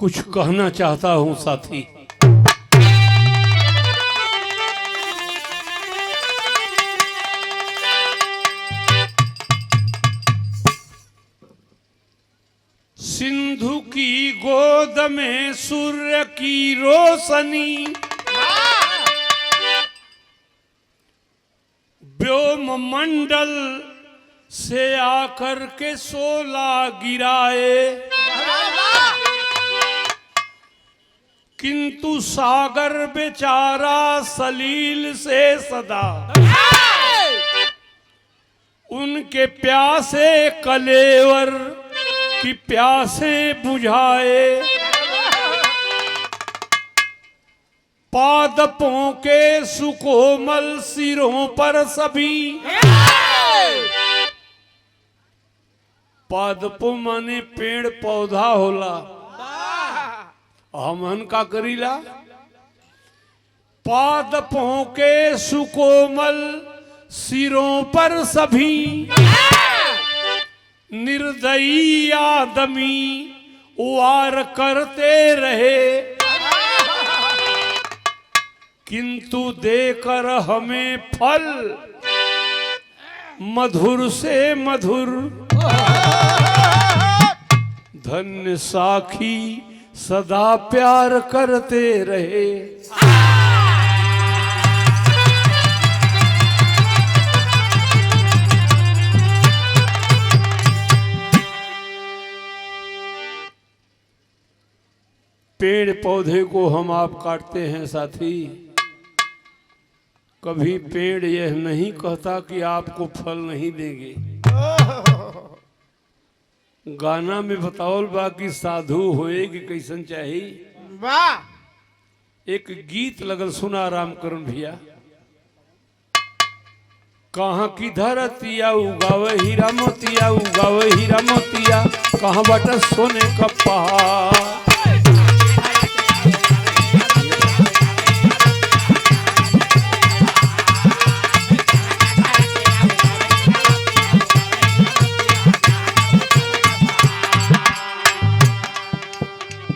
कुछ कहना चाहता हूं साथी। सिंधु की गोद में सूर्य की रोशनी, व्योम मंडल से आकर के शोला गिराए, किंतु सागर बेचारा सलील से सदा उनके प्यासे कलेवर की प्यासे बुझाए। पादपों के सुकोमल सिरों पर सभी, पादपों माने पेड़ पौधा होला, हमन का करीला। पादपों के सुकोमल सिरों पर सभी निर्दयी आदमी वार करते रहे, किंतु देकर हमें फल मधुर से मधुर। धन्य साखी सदा प्यार करते रहे। पेड़ पौधे को हम आप काटते हैं साथी, कभी पेड़ यह नहीं कहता कि आपको फल नहीं देंगे। गाना में बताओल बा कि साधु होए कि कैसन चाहिए। एक गीत लगल सुना रामकरण भैया। कहाँ की धरतिया उगावे हीरा मोतिया, उगावे हीरा मोतिया, कहाँ बाटा सोने का पहाड़।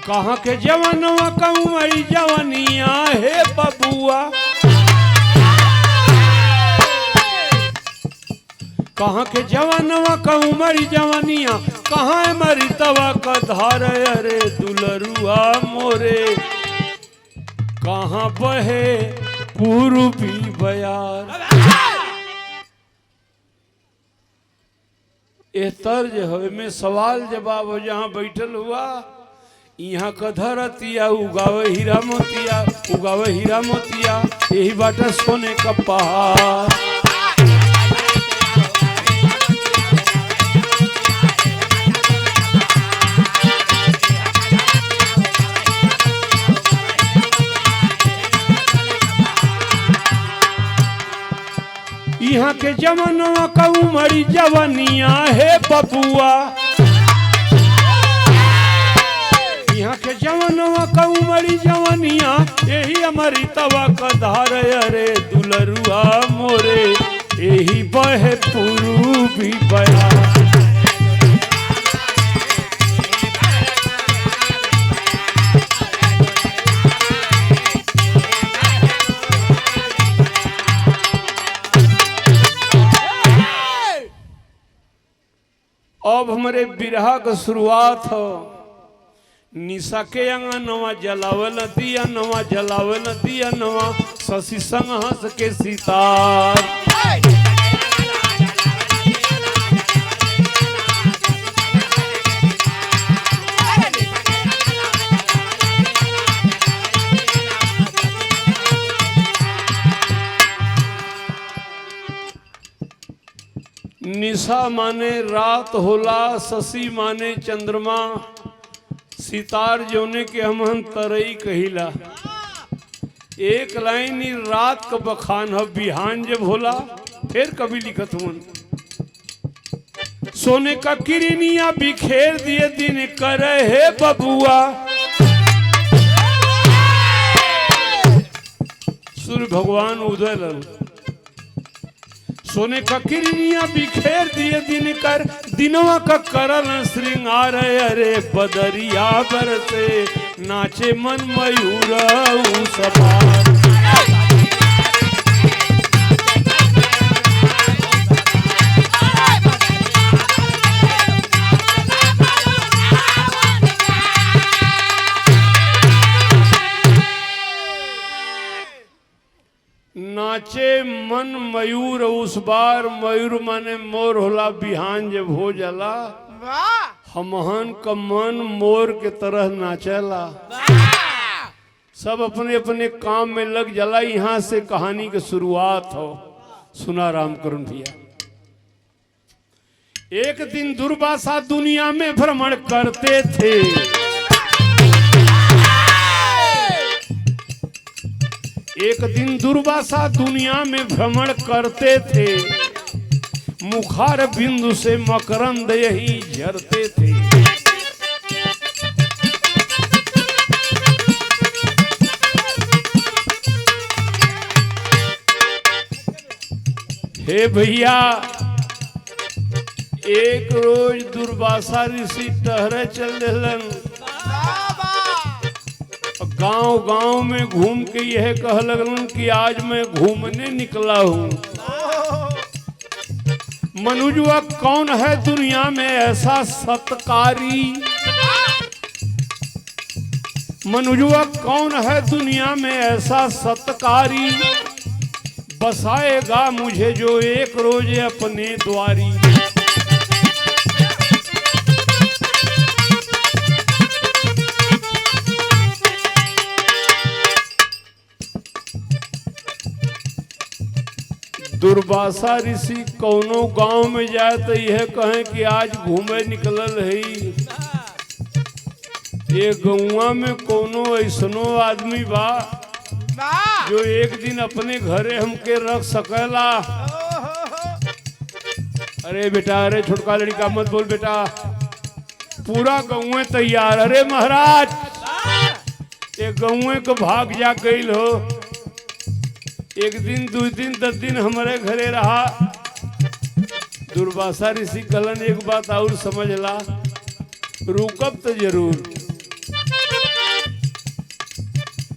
कहाँ के जवानवा कौमरी जवानिया है बबुआ, कहाँ के जवानवा कौमरी जवानिया, कहाँ है मरी तवा का धार। अरे दुलरुआ मोरे कहाँ बहे पूर्वी बयार। ये तर्ज है में सवाल जवाब हो, जहाँ बैठल हुआ यहाँ का धरतिया उगावे हीरा मोतिया, उगावे हीरा मोतिया, यही बाटा सोने का पहाड़। यहाँ के जवानवा का उमरी जवानिया है बबुआ, यहाँ के जवानवा का उमरी जवानिया, यही हमारी तवा का धार। अरे दुलरुआ मोरे यही बहे पूर्वी बयार। अब हमारे बिरहा का शुरुआत हो। निशा के अंगनवा जलावल दिया नवा, जलावल दिया नवा, शशि संग हंस के सितार। निशा माने रात होला, शशि माने चंद्रमा, सितार जोने के हम तरई कहिला। एक लाइन ही रात का बखान है, बिहान जब होला फिर कभी लिखत हुन। सोने का किरनिया बिखेर दिए दिन करे है बबुआ, सूर्य भगवान उदय लल। सोने का किरनिया बिखेर दिए दिन कर दिनवा का करन श्रृंगार अरे बदरिया बरसे नाचे मन मयूर सवार। नाचे मन मयूर उस बार, मयूर माने मोर होला, बिहान जब हो जाला हमहन का मन मोर के तरह नाचला। सब अपने अपने काम में लग जाला। यहाँ से कहानी की शुरुआत हो। सुना राम करुण भैया। एक दिन दुर्वासा दुनिया में भ्रमण करते थे। एक दिन दुर्वासा दुनिया में भ्रमण करते थे। मुखार बिंदु से मकरंद यही झरते थे। हे भैया, एक रोज दुर्वासा ऋषि टहरे चल दिलन। गांव गांव में घूम के यह कह लगलन कि आज मैं घूमने निकला हूं। मनुजुआ कौन है दुनिया में ऐसा सत्कारी? मनुजुआ कौन है दुनिया में ऐसा सत्कारी? बसाएगा मुझे जो एक रोज अपने द्वारी। दुर्वासा ऋषि कौनो गांव में जाए तो यह कहें कि आज घूमे निकलल है। ये गौवा में कोनो ऐसनो आदमी बा जो एक दिन अपने घरे हमके रख सकेला? अरे बेटा, अरे छोटका लड़का मत बोल बेटा, पूरा गौवे तैयार। अरे महाराज, ये गौवे को भाग जा गईल हो। एक दिन, 2 दिन, 10 दिन हमारे घरे रहा। दुर्वासा ऋषि कलन एक बात और समझला, रुकब तो जरूर,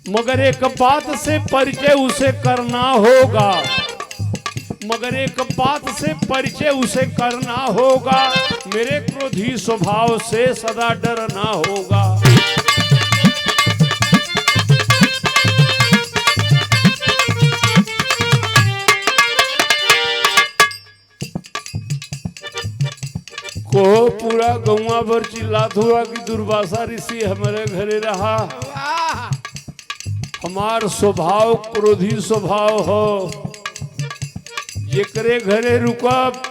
मगर एक बात से परिचय उसे करना होगा। मगर एक बात से परिचय उसे करना होगा। मेरे क्रोधी स्वभाव से सदा डरना होगा। को पूरा गौवा भर चिल्लात हुआ कि दुर्वासा ऋषि हमारे घरे रहा। हमार स्वभाव क्रोधी स्वभाव हो। जेकरे घरे रुकब,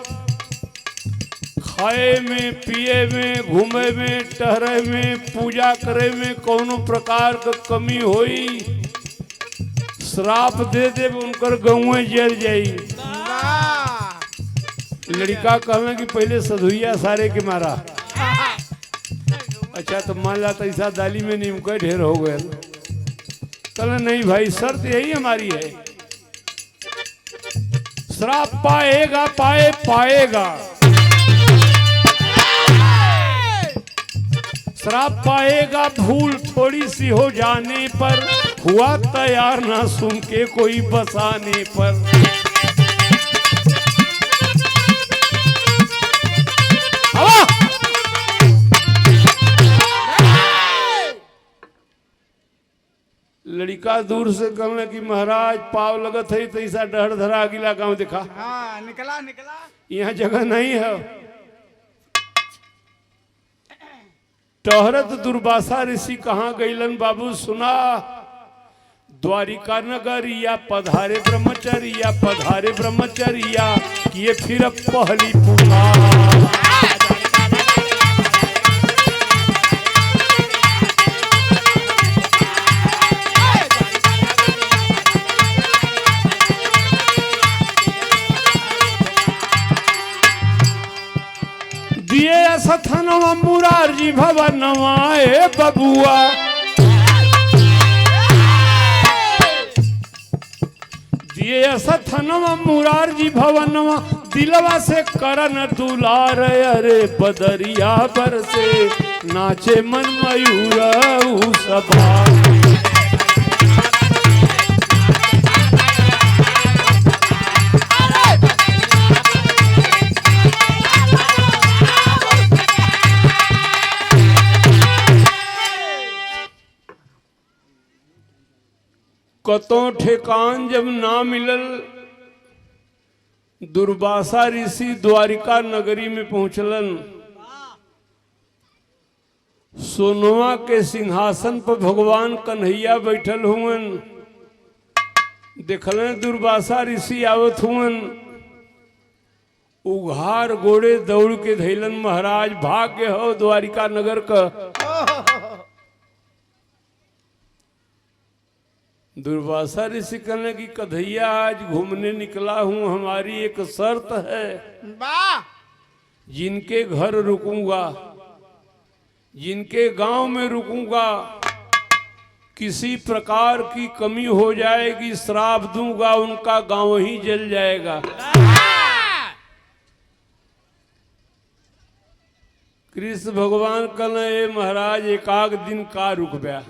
खाए में, पिए में, घूमे में, टहरे में, पूजा करे में कोनो प्रकार का कमी होई, श्राप दे दे उनकर गौवे जल जाई। लड़का कहवे कि पहले सधुइया सारे के मारा। अच्छा तो मान ला ऐसा दाली में नीमका ढेर हो गए। कल नहीं भाई, शर्त यही हमारी है, श्राप पाएगा, पाएगा श्राप पाएगा। भूल थोड़ी सी हो जाने पर, हुआ तैयार ना सुन के कोई बसाने पर। लड़का दूर से कहने कि महाराज पाव लगत है तो ऐसा डर धरा अगला गांव दिखा। हाँ, निकला यहाँ जगह नहीं है। टहरत दुर्वासा ऋषि कहाँ गईलन बाबू? सुना, द्वारिका नगरिया पधारे ब्रह्मचर्या, पधारे ब्रह्मचर्या किए फिर पहली पुकार। दिए सथनवा मुरारजी भवनवा ए बबुआ, दिए सथनवा मुरारजी भवनवा, दिलवा से करन दुलार अरे बदरिया पर से नाचे मन मयूर सभा कतो ठेकान जब ना मिलल दुर्वासा ऋषि द्वारिका नगरी में पहुंचलन। सोनवा के सिंहासन पर भगवान कन्हैया बैठल हुवन। देखल दुर्वासा ऋषि आवत हुवन, उघार गोड़े दौड़ के धैलन, महाराज भाग्य हो द्वारिका नगर का। दुर्वासा ऋषि कहने की कन्हैया आज घूमने निकला हूं, हमारी एक शर्त है। जिनके घर रुकूंगा, जिनके गांव में रुकूंगा, किसी प्रकार की कमी हो जाएगी श्राप दूंगा, उनका गांव ही जल जाएगा। कृष्ण भगवान कहने महाराज एकाक दिन का रुक गया,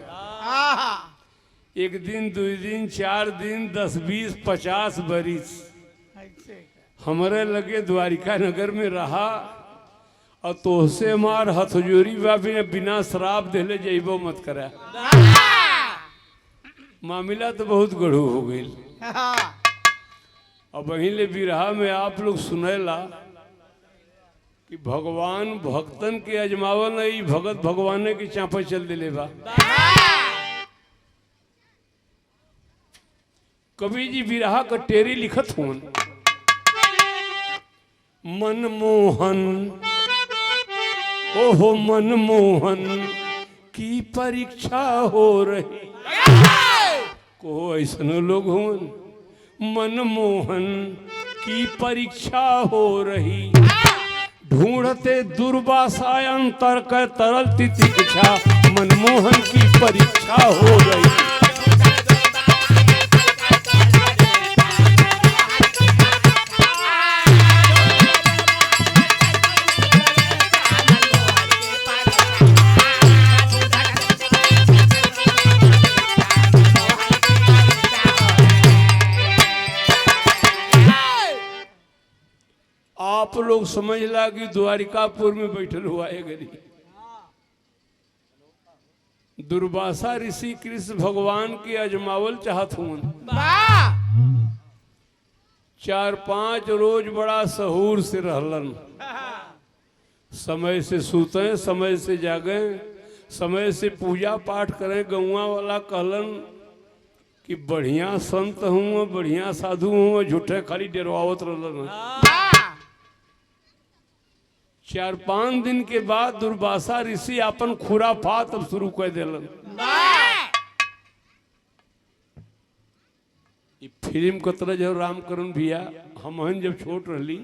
एक दिन, 2 दिन, 4 दिन, 10, 20, 50 बरिस हमारे लगे द्वारिका नगर में रहा और तोहसे हमार हथजोरी बिना श्राप देले जइबो मत करा। मामला तो बहुत गढ़ू हो गई। अब वहीं ले बिरहा में आप लोग सुनेला कि भगवान भक्तन के अजमावल नहीं, भगत भगवान की चापा चल दिले बा। कवि जी बिरहा का टेरी लिखत हुन, मनमोहन ओहो मनमोहन की परीक्षा हो रही। को ऐसनो लोग हुन, मनमोहन की परीक्षा हो रही, ढूंढते दुर्वासा अंतर कर तरल तितिक्षा, मनमोहन की परीक्षा हो रही। आप लोग समझ ला कि द्वारिकापुर में बैठल हुआ है गरी। दुर्वासा ऋषि कृष्ण भगवान के अजमावल चाहत हुन। 4-5 रोज बड़ा सहूर से रहलन, समय से सूते, समय से जागे, समय से पूजा पाठ करें। गौवा वाला कहलन कि बढ़िया संत हूँ, बढ़िया साधु हूँ, झूठे खाली डरवावत रहलन। 4-5 दिन के बाद दुर्वासा ऋषि अपन खुराफात अब शुरू कर दिलन। फिल्म को तरह जब रामकरण भैया हम जब छोट रही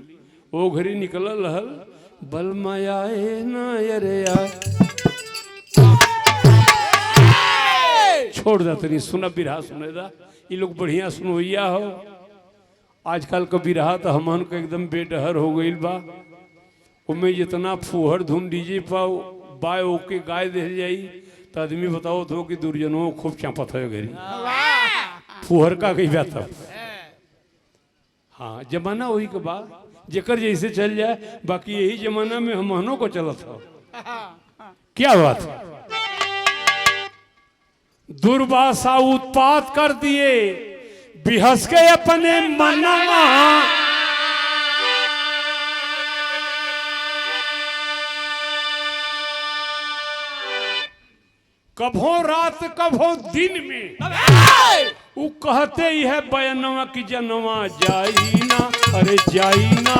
वो घड़ी निकल रहल, बल मायाए ना अरे छोड़ जाते नहीं सुना बिरहा सुने दा। ये लोग बढ़िया सुनोइया हो। आजकल का बिरहा तो हमन का एकदम बेडहर हो गई बा। उनमें जितना फुहर धुन डीजे पाओ बाय ओके गाय दे जाई तो आदमी बताओ तो कि दुर्जनों खूब चापत है घरी फुहर का कही बात। हाँ जमाना वही के बाद जेकर जैसे चल जाए, बाकी यही जमाना में हमनों को चलत हो। क्या बात है? दुर्वासा उत्पात कर दिए, बिहस के अपने मना, कभो रात कभो दिन में वो कहते ही है बयनवा की जनवा जाई ना, अरे जाई ना,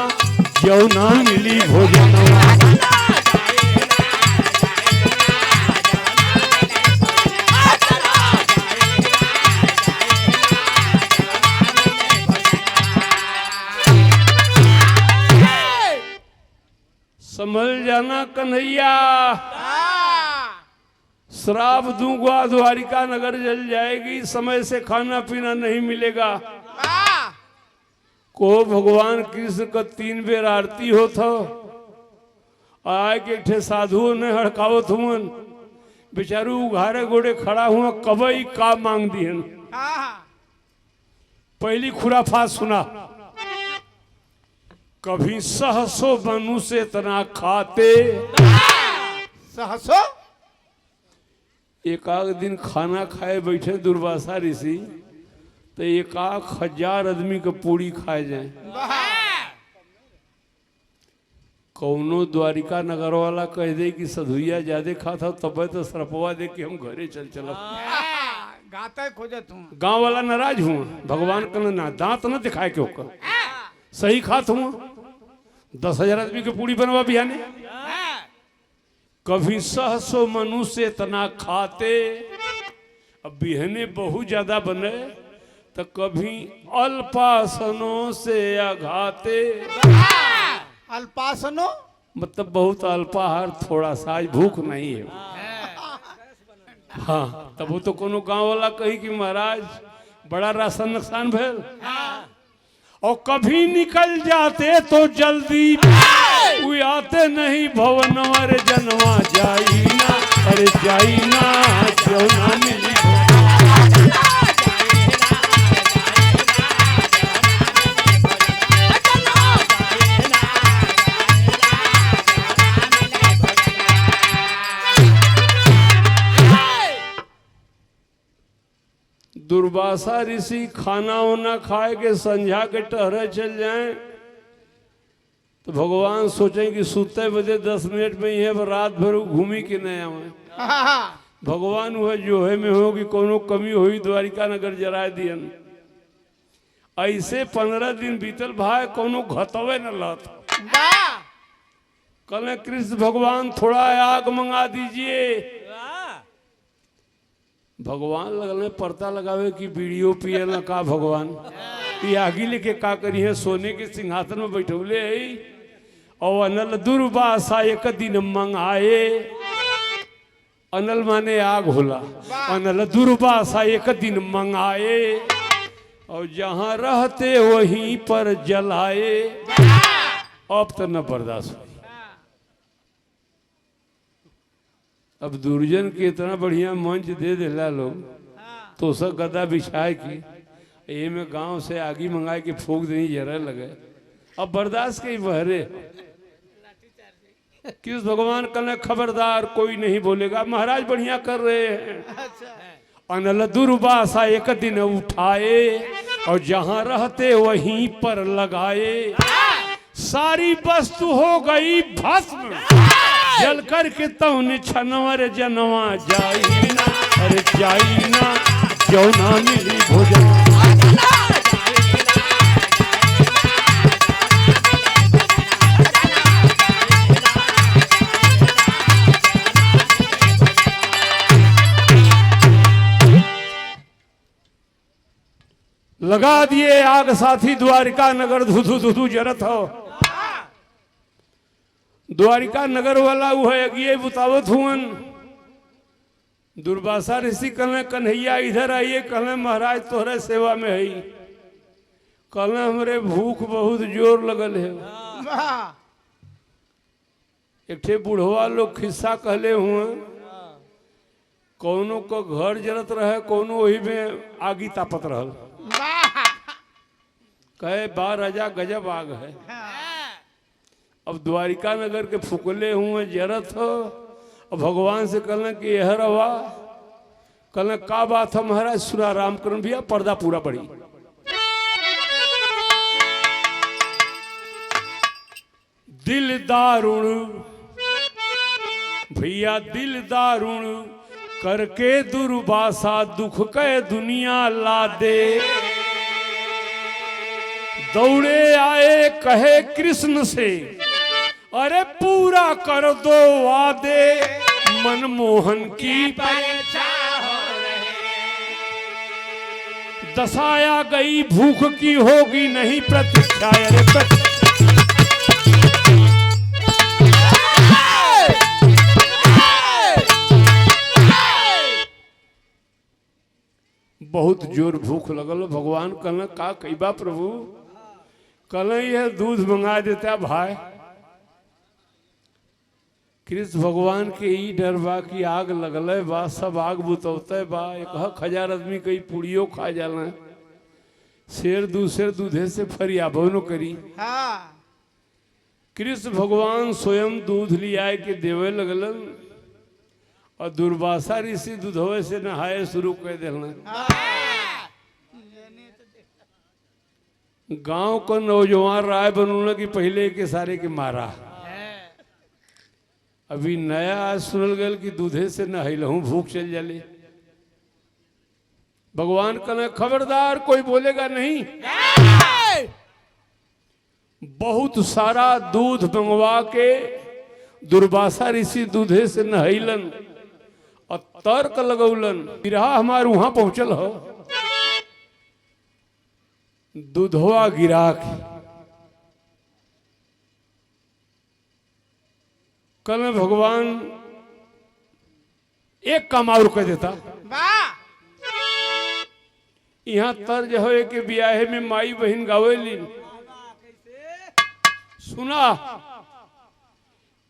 जौना मिली भोजनवा। समझ जाना कन्हैया, श्राप दूंगा द्वारिका नगर जल जाएगी, समय से खाना पीना नहीं मिलेगा। को भगवान कृष्ण का 3 बेर आरती हो था आए के ठे साधुओं ने हड़कावत हुआ बेचारू उघारे गोड़े खड़ा हुआ कबई का मांग दिहन। पहली खुराफात सुना, कभी सहसो मनुष्य इतना खाते, सहसो एक दिन खाना खाए बैठे दुर्वासा ऋषि तो 1000 आदमी के पूरी खाए जाए। कौनो द्वारिका नगर वाला कह दे कि सधुइया ज्यादा खाता तब तो सरपवा दे कि हम घरे चल गाता खोजत हूँ। गांव वाला नाराज हुआ, भगवान कहना ना दांत न दिखाए के होकर सही खात हुआ। 10,000 आदमी के पूरी बनवा बिहाने। कभी सहसो मनुष्य इतना खाते, अब बिहने बहुत ज्यादा बने तो कभी अल्पासनों से आघाते। अल्पासनो मतलब बहुत अल्पाहार, थोड़ा सा आज भूख नहीं है। हाँ तब वो तो कोनो गांव वाला कही कि महाराज बड़ा राशन नुकसान भेल। और कभी निकल जाते तो जल्दी कोई आते नहीं भवनवा रे जनवा जाई ना, अरे जाई ना क्यों ना मिली। दुर्वासा ऋषि खाना वाना खाए के संझा के टहरे चल जाएं तो भगवान सोचें कि सुते बजे 10 मिनट में ही रात भर घूमी के नहीं आवे। भगवान वह जो है में हो कि कोनो कमी हुई द्वारिका नगर जरा दियन। ऐसे 15 दिन बीतल भाई कोनो घतवे न लत। कल कृष्ण भगवान थोड़ा आग मंगा दीजिए। भगवान लगल पर्दा लगावे कि बीड़ियो पिए न का भगवान ये आगी लेके का करी है। सोने के सिंहासन में बैठौले है और अनल दुर्वासा एक दिन मंगाए। अनल माने आग होला, अनल दुर्वासा एक दिन मंगाए और जहां रहते वहीं पर जलाए। अब तो न बर्दाश्त। अब दुर्जन के इतना बढ़िया मंच दे देला लोग तो सब गदा बिछाए की ये में गांव से आगी मंगाए के फूक देनी जरा लगे। अब बर्दाश्त के बहरे किस भगवान कल खबरदार कोई नहीं बोलेगा, महाराज बढ़िया कर रहे हैं। अनल दुर्वासा एक दिन उठाए और जहां रहते वहीं पर लगाए। सारी वस्तु हो गई भस्म, जल कर के तौन छनवर जनवा जाई ना, अरे जाई ना क्यों ना मिली भोजन। लगा दिए आग साथी द्वारिका नगर धुधु धुधु जरत हो। द्वारिका नगर वाला वो है ये बुतावत हुआ। दुर्वासा ऋषि कहने कन्हैया इधर आइए। कहने महाराज तोहरे सेवा में है। कहने हमरे भूख बहुत जोर लगल है। एक ठे बुढ़वा लोग खिस्सा कहले हुए कौनो को घर जरत रहे कौनो वही में आगी तापत रहल। कहे 12 गजब आग है। अब द्वारिका नगर के फुकले हुए जरत हो और भगवान से कहना कि यह रवा। कहना का बात है महाराज। सुरा राम करण भैया पर्दा पूरा पड़ी। दिल दारुण भैया दिल दारुण करके दुर्वासा दुख के दुनिया ला दे। दौड़े आए कहे कृष्ण से अरे पूरा कर दो वादे मनमोहन की परीक्षा हो रहे। दशाया गई भूख की होगी नहीं प्रतीक्षा। अरे बहुत जोर भूख लगल। भगवान कहना का कईबा प्रभु। कल है दूध मंगा देता भाई। कृष्ण भगवान के ई डर बा कि आग लगल बा, सब आग बुतौते बा। 1000 आदमी कई पुड़ियो खा जाला, शेर दूसरे दूधे से फरियाबो न करी। हाँ कृष्ण भगवान स्वयं दूध लिया के देवे लगलन और दुर्वासा ऋषि दूधवे से नहाए शुरू कर दिलन। गांव को नौजवान राय बनूना कि पहले के सारे के मारा। अभी नया आज सुनल गल कि दूधे से नहलहूं भूख चल जाले। भगवान कहना खबरदार कोई बोलेगा नहीं। बहुत सारा दूध मंगवा के दुर्वासा ऋषि दूधे से नहैलन और तर्क लगौलन। बिरहा हमार वहां पहुंचल हो, दूधवा गिरा के कल में भगवान एक काम और कह देता। यहाँ तर्ज हो कि ब्याहे में माई बहन गावेली। सुना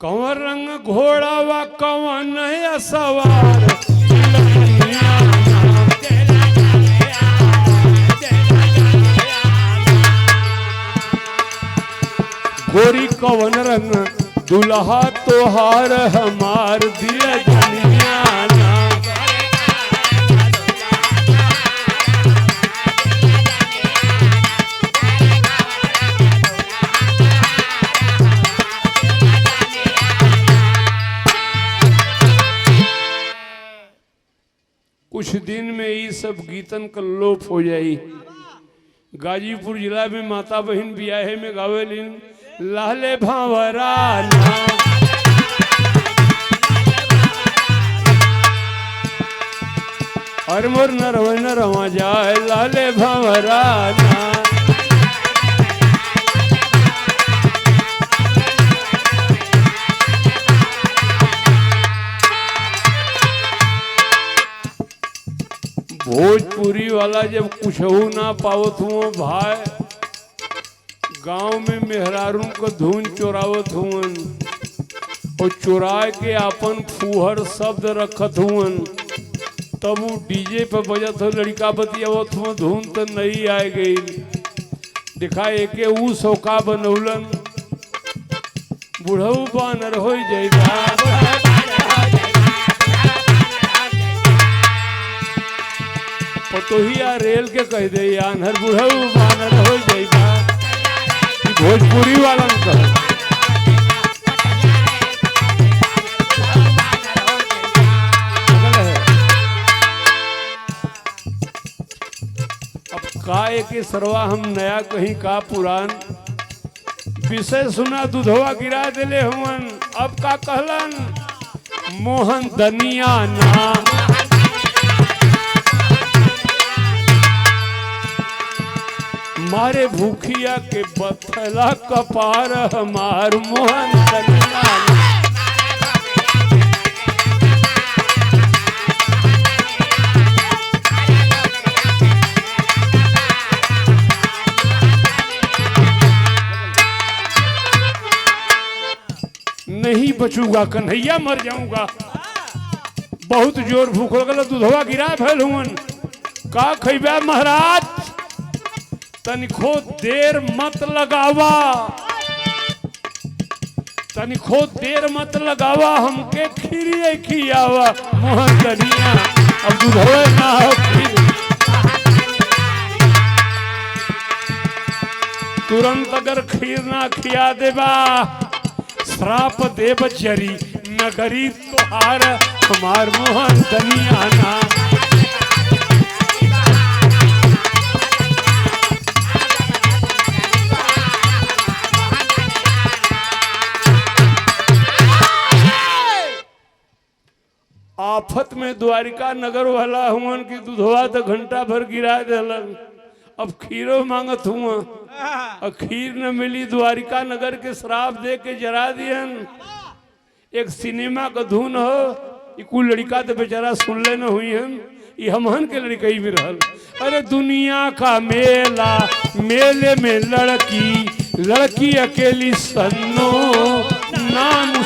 कंवर रंग घोड़ा व कवन सवार, गोरी कवन रंग दुल्हा तोहार हमार दिल जनियाना। कुछ दिन में ये सब गीतन का लोप हो जाई। गाजीपुर जिला में माता बहन ब्याहे में गावेलिन लाले भावराना, और मोर नरवन रवा जाए लाले भावराना। भोजपुरी वाला जब कुछ ना पावत हुआ भाई, गांव में मेहरारू को धुन चोरावत हुवन और चुरा के अपन फूहर शब्द रखत हुवन। तब वो डीजे पे बजत हो, लड़का बतियावत हुआ, धुन तो नहीं आ गई। दिखा एके ऊ सौका बनौलन, बुढ़ऊ बानर हो जाएगा। पतोहिया रेल के कह दे आनहर बुढ़ऊ बानर हो जाएगा। भोजपुरी वाला कह अब काय के सरवा हम नया कहीं का पुरान विषय सुना दूधवा गिरा दिले हुवन। अब का कहलन मोहन दनिया ना, मारे भूखिया के बथला कपार हमार मोहन दनिया ना। नहीं बचूंगा कन्हैया मर जाऊंगा। बहुत जोर भूख लगल, दूधवा गिरा भैल हुवन। का खैबा महाराज, तनिको देर मत लगावा, तनिको देर मत लगावा, हमके खीरिए खियावा मोहन दनिया। अब दूधवे ना हो खीर, तुरंत अगर खीर ना खिया देबा श्राप देव जरी नगरी तोहार हमार मोहन दनिया ना। आफत में द्वारिका नगर वाला हुआ कि दूधवा तो घंटा भर गिरा दिलन। अब खीरो मांगत हुआ और खीर न मिली, द्वारिका नगर के श्राप दे के जरा दियन। एक सिनेमा का धुन हो, कुल लड़का तो बेचारा सुन ले न हुई हन ये हमहन के लड़कई में रहल। अरे दुनिया का मेला, मेले में लड़की, लड़की अकेली सन्नो नाम।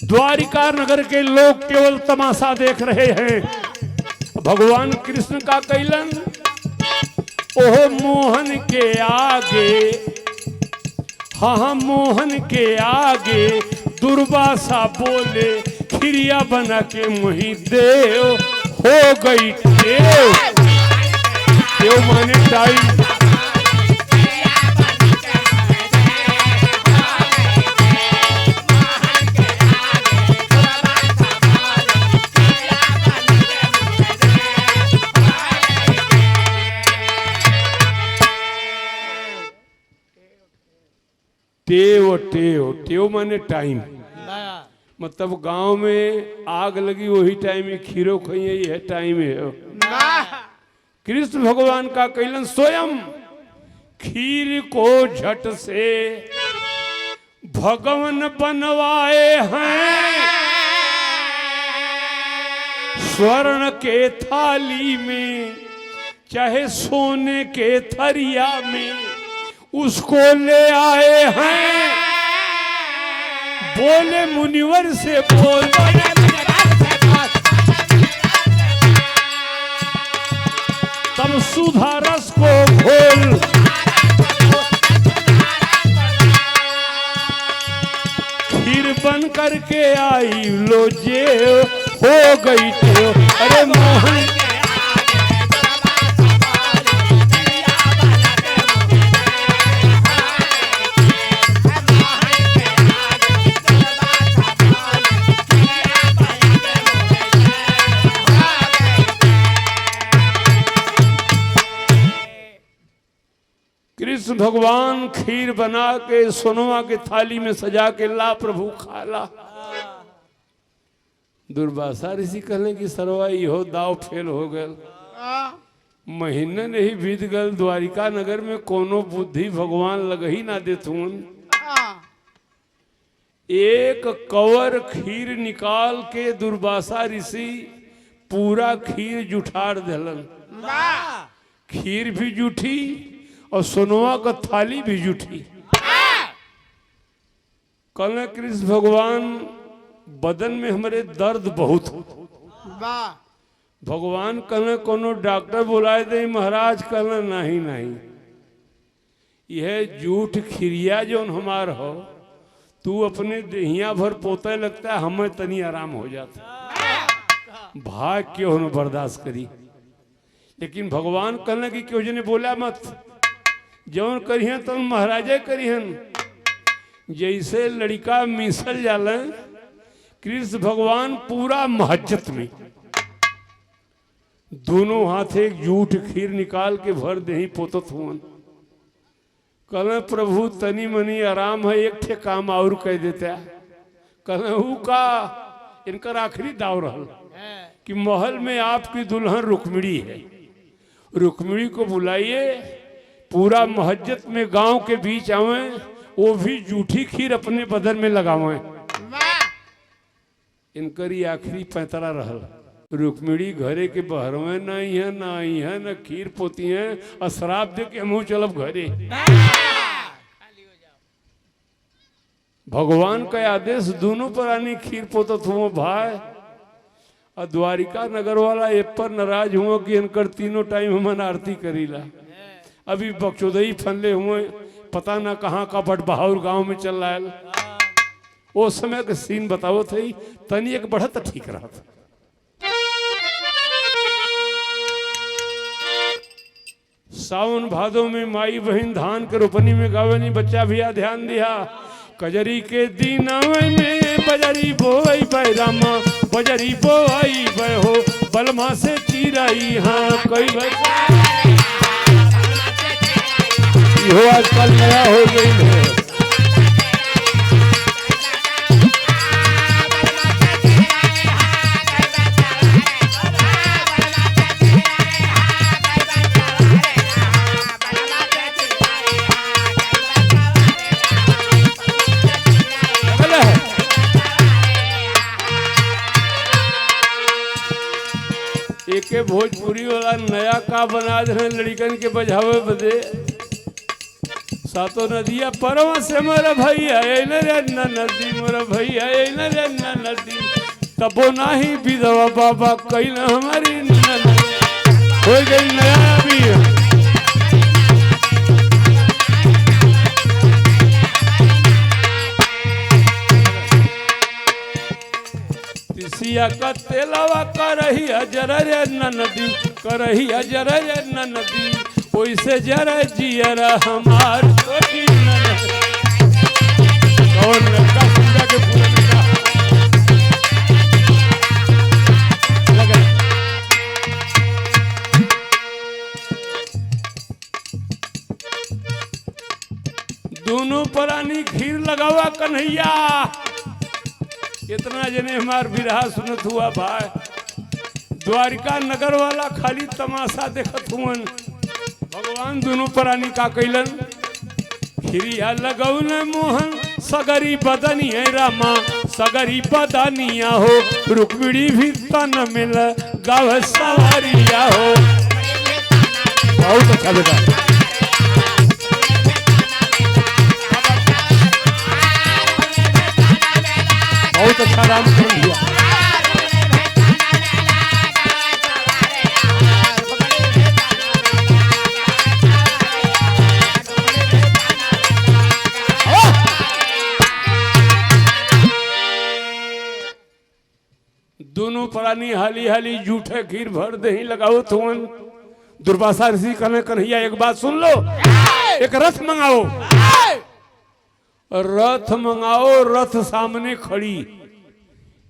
द्वारिका नगर के लोग केवल तमाशा देख रहे हैं। भगवान कृष्ण का कैलन ओह मोहन के आगे, हाँ मोहन के आगे दुर्वासा बोले खिरिया बना के मुही देव हो गई देव। देव माने टाइम। टेव टेव टेव माने टाइम। मतलब गांव में आग लगी वही टाइम में खीरो खाइए, यह टाइम है। कृष्ण भगवान का कैलन स्वयं खीर को झट से भगवान बनवाए हैं, स्वर्ण के थाली में चाहे सोने के थरिया में उसको ले आए हैं। बोले मुनिवर से बोल, तब सुधा रस को घोल, खीर बन करके आई लो जे हो गई थे। अरे मोहन कृष्ण भगवान खीर बना के सोनवा के थाली में सजा के ला प्रभु खाला। दुर्वासा ऋषि कहले कि सरवा इहो दाव फेल हो गल। महीना नहीं बीत गल, द्वारिका नगर में कोनो बुद्धि भगवान लग ही ना देथुन। एक कवर खीर निकाल के दुर्वासा ऋषि पूरा खीर जुठार दिलन। खीर भी जूठी और सोनवा का थाली भी जूठी। कल कृष्ण भगवान बदन में हमारे दर्द बहुत हो। भगवान कल कोनो डॉक्टर बुलाए दे महाराज, कल नहीं नहीं, यह जूठ खिरिया जो हमार हो, तू अपने देहिया भर पोते लगता है, हमें तनी आराम हो जाता। भाग क्यों न बर्दाश्त करी। लेकिन भगवान कहने की क्यों जने बोला मत, जौन करिहन तो महाराजे करिहन। जैसे लड़का मिसल जाला, कृष्ण भगवान पूरा महज्जत में दोनों हाथ एक जूठ खीर निकाल के भर दही पोतत हुआ। कहले प्रभु तनी मनी आराम है, एक ठे काम और कह देता। कहले का इनका आखिरी दाव रहल कि महल में आपकी दुल्हन रुक्मिणी है, रुक्मिणी को बुलाइए, पूरा महज्जत में गांव के बीच आवे, वो भी जूठी खीर अपने बदन में लगावे। इनकरी आखिरी पैतरा रहल। रुक्मिणी घरे के बहरवे नहीं है, ना आई है, न खीर पोती है, और शराब दे के मुँह चलब घरे। भगवान का आदेश दोनों पर आनी खीर पोतत हुआ भाई। और द्वारिका नगर वाला एक पर नाराज हुआ कि इनकर तीनों टाइम हमन आरती करीला। अभी बक्चोदई फनले हुए, पता ना कहाँ का बटबहाउर गांव में चल रहा है। वो समय के सीन बताओ थे, तनी एक बढ़त ठीक रहा था। सावन भादों में माई बहन धान के रोपनी में गावनी, बच्चा भी ध्यान दिया। कजरी के दीना में बजरी बोई बे रामा, बजरी बोई बे हो, बलमा से चिराई हाँ कोई बच्चा आजकल नया हो गई है। एके भोजपुरी वाला नया का बना दे लड़कन के बजावे बदे सातो नदिया परवा से मोरा भैया अइले रे नदी मोरा भैया अइले रे नदी तबो नाही विधवा बाबा कइल हमारी हो गई नया भी तिसिया का तेलावा करही अजर रे नदी करही अजर रे नदी ओइसे जरा जियरा हमार छोटी ननद कौन लड़का सुंदर के पूरा लगा दोनों प्राणी खीर लगावा कन्हैया इतना जने हमार बिरहा सुनत हुआ भाई द्वारिका नगर वाला खाली तमाशा देखत हुवन भगवान दोनों प्राणी का कैलन खिरिया लगौन मोहन सगरी बदनी है रामा सगरी बदनिया हो रुक्मिणी भी तन मिल गाव सवारिया हो बहुत अच्छा बेटा बहुत अच्छा राम दिया दोनों प्राणी हाली हाली जूठे खीर भर दे ही लगाओ तुमन दुर्वासा ऋषि कहने कन्हैया एक बात सुन लो एक रथ मंगाओ रथ मंगाओ रथ सामने खड़ी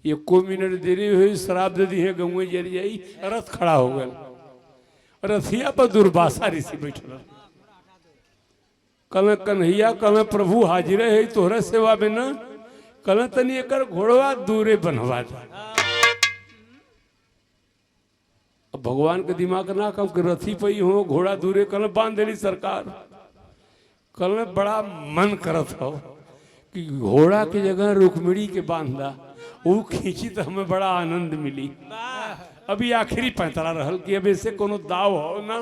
ये को मिनट देरी हुई शराब दे दी है गंगे जल जाई रथ खड़ा हो गया रथिया पर दुर्वासा ऋषि बैठल कल कन्हैया कल प्रभु हाजिर है तोहरा सेवा में न कल तनी एक घोड़वा दूरे बनवा दे भगवान के दिमाग ना कम कि रथी पई हो घोड़ा दूरे कल बांध देली सरकार कल बड़ा मन करत हो कि घोड़ा की जगह रुक्मिणी के बांधा वो खींची तो हमें बड़ा आनंद मिली अभी आखिरी पैंतरा रहल कि अब ऐसे कोनो दाव हो ना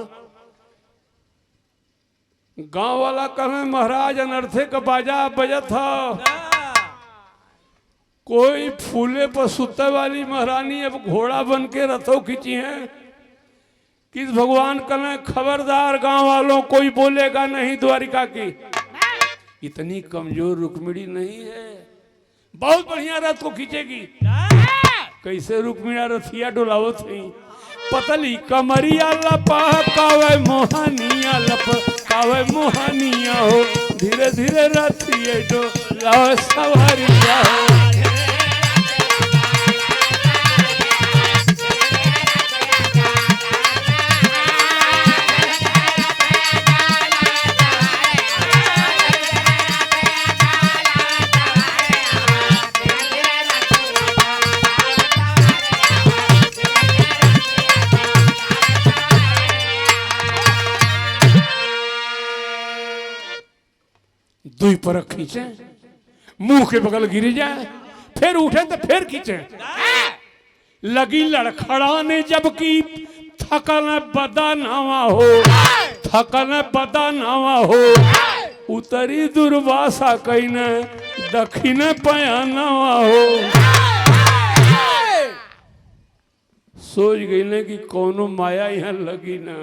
गांव वाला कहे महाराज अनर्थे का बाजा बजत हो कोई फूले पर सुते वाली महारानी अब घोड़ा बन के रथों खींची है किस भगवान कने खबरदार गांव वालों कोई बोलेगा नहीं द्वारिका की इतनी कमजोर रुक्मिणी नहीं है बहुत बढ़िया रथ को खींचेगी कैसे रुक्मिणी रथिया डोलावत थी पतली कमरिया लपा कावे मोहनिया लप कावे मोहनिया हो धीरे धीरे रथिया डोलावे सवारिया हो दुई पर खींचे मुंह के बगल गिर जाए फिर उठे तो फिर खींचे लगी लड़खड़ाने जबकि थकन बदनामा हो थकन बदनामा हो उतरी दुर्वासा कहीने दक्षिण पयानावा हो सोच गई ने कि कोनो माया यहाँ लगी ना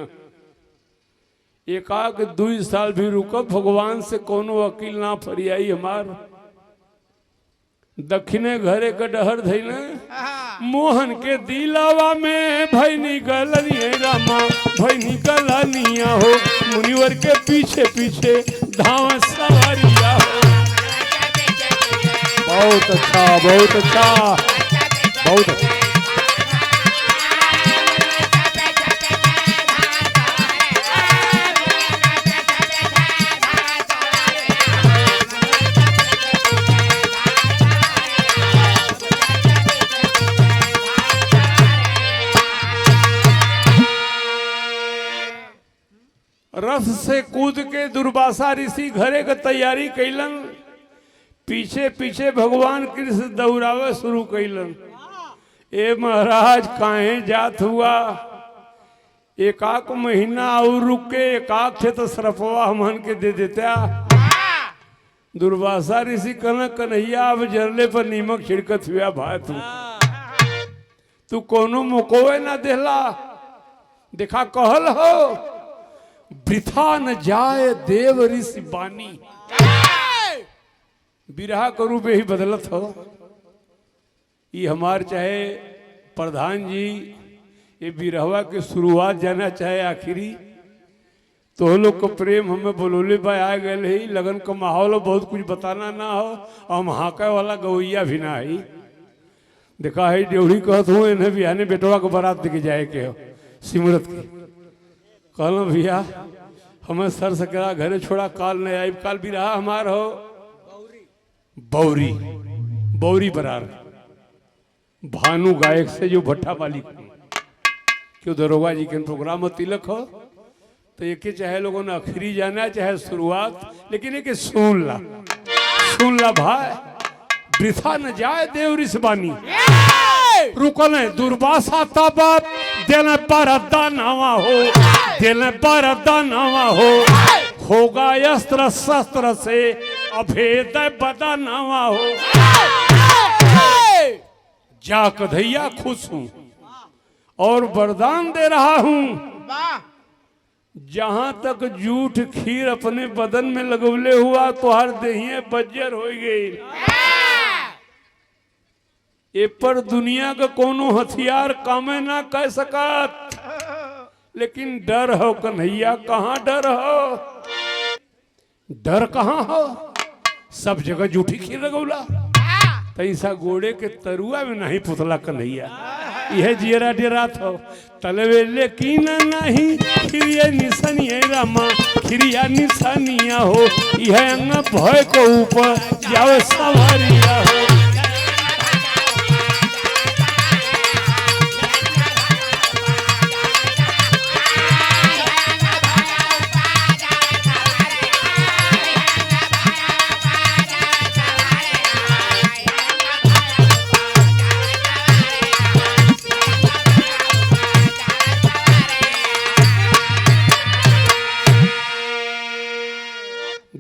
एकाक 2 साल भी रुकब भगवान से कोनो वकील ना फरियाई हमार दक्षिणे घरे का डहर धैले मोहन के दिलावा में भैनी गलनिया रामा भैनी गलनिया हो मुनिवर के पीछे पीछे धावा सवारिया हो बहुत अच्छा बहुत अच्छा बहुत अच्छा रथ से कूद के दुर्वासा ऋषि घरे का तैयारी कैलन पीछे पीछे भगवान कृष्ण दौड़ावे शुरू कैलन ए महाराज काहे जात हुआ एकाक महीना और रुक के एकाक थे तो सरफवा हमन के दे देता। दुर्वासा ऋषि कहना कन्हैया अब जरले पर नीमक छिड़कत हुआ भाई तू कोनो मुकोए ना देला। देखा कहल हो वृथा न जाए देव ऋषि बानी। बिरहा के रूप ही बदलत हो। ये हमार चाहे प्रधान जी ये बिरहवा के शुरुआत जाना चाहे आखिरी तो लोग को प्रेम हमें बोलोले बा आ गए ही लगन का माहौल हो बहुत कुछ बताना ना हो और महाका वाला गवैया भी ना है। देखा है ड्योढ़ी कहत हूँ इन्हें बिहाने बेटवा को बारात देके जाए के हो सिमरत की। कहलो भैया हमें सर सकरा घरे छोड़ा काल नहीं आई। काल भी रहा हमार हो बौरी बौरी बरार भानु गायक से जो भट्टा वाली क्यों दरोगा जी के प्रोग्राम में तिलक हो तो एक चाहे लोगों ने आखिरी जाना चाहे शुरुआत लेकिन एक सुन ला भाई वृथा न जाए देव ऋषबानी। रुकल है दुर्वासा तब दिल पर दानवा हो दिल पर दानवा होगा अस्त्र शस्त्र से अभेद बदनवा हो। जा कन्हैया खुश हूं और वरदान दे रहा हूं जहां तक जूठ खीर अपने बदन में लगवले हुआ तो हर देहिए बज्जर हो गई। ए पर दुनिया का कोनो हथियार कामे ना कह सकत लेकिन डर हो कन्हैया कहाँ डर हो डर कहाँ हो सब जगह जूठी खीर लगौला तैसा गोड़े के तरुआ में नहीं पुतला कन्हैया यह जियरा डेरात हो तलवे लेकिन नहीं खिरिया निशानिया रामा खिरिया निशानिया हो यह अंग भय को ऊपर जाओ सवारिया हो।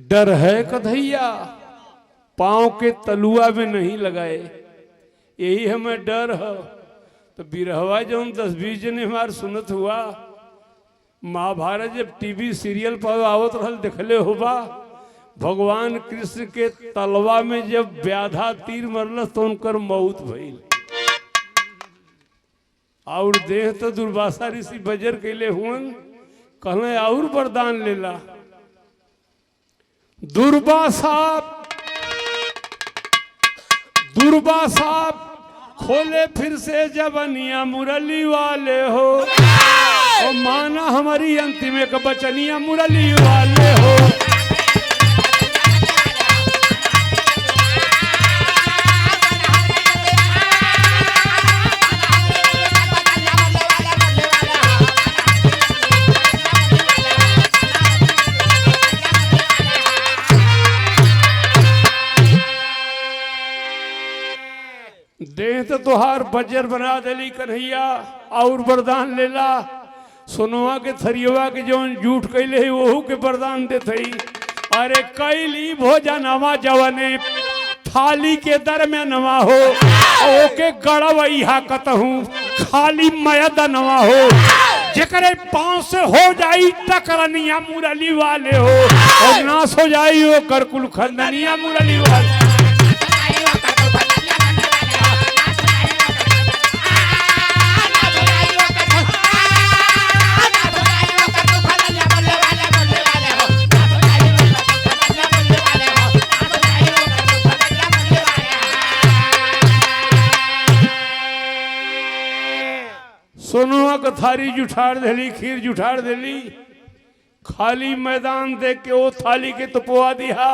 डर है कन्हैया पांव के तलुआ में नहीं लगाए यही हमें डर है। तो बिरहवा जो 10-20 जने हमार सुनत हुआ महाभारत जब टीवी सीरियल पर आवत रहल देखले होबा भगवान कृष्ण के तलवा में जब व्याधा तीर मरलस तो उनकर मौत भइल और देह तो दुर्वासा ऋषि बजर कैले हुन कहले और वरदान लेला। दुर्वासा खोले फिर से जबनिया मुरली वाले हो और माना हमारी अंतिम एक बचनिया मुरली वाले हो। देह तो तुहार बजर बना देली कन्हैया और वरदान लेला। सोनवा के थरियवा के जो जूठ कैले है वहू के वरदान देते। अरे कैली भोजनवा जवने थाली के दरम्यानवा हो ओके गड़वैया कतहूँ खाली मयदनवा हो जेकरे पांव से हो जाई टकरनिया मुरली वाले हो और नाश हो जाई वो करकुल खंडनिया मुरली वाले। सोनुआ का थारी जुठार देली खीर जुठार देली खाली मैदान देख के वो थाली के तपवा दिया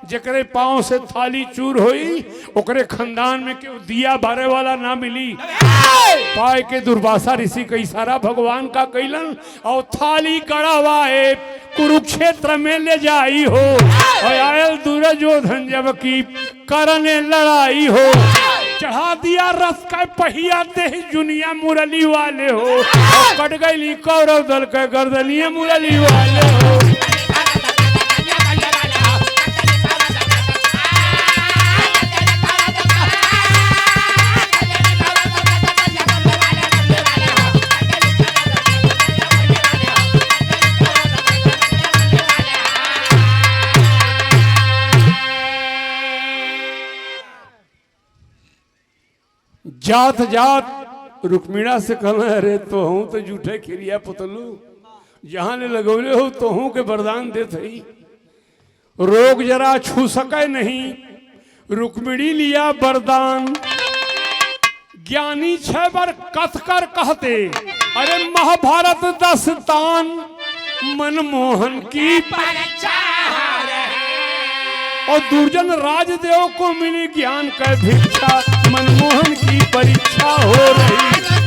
जकरे पांव से थाली चूर होई ओकरे खानदान में के दिया बारे वाला ना मिली। पाए के दुर्वासा ऋषि का इशारा भगवान का कैलन और थाली गड़ावाए कुरुक्षेत्र में ले जाई हो और आयल दुर्योधन जब की करने लड़ाई हो चढ़ा दिया रस का पहिया दे जुनिया मुरली वाले हो और कट गई कौरव दल के गर्दनिया मुरली वाले हो। जात जात रुक्मिणा से कहना, अरे तो हूं तो झूठे खिरिया पुतलू, जहां ले लगौले हो तो हूं के वरदान देत हई, रोग जरा छू सके नहीं, रुक्मिणी लिया वरदान। ज्ञानी 6 बार कथ कर कहते, अरे महाभारत 10 तान, मनमोहन की परीक्षा और दुर्जन राजदेव को मिली ज्ञान का भिक्षा, मनमोहन की परीक्षा हो रही।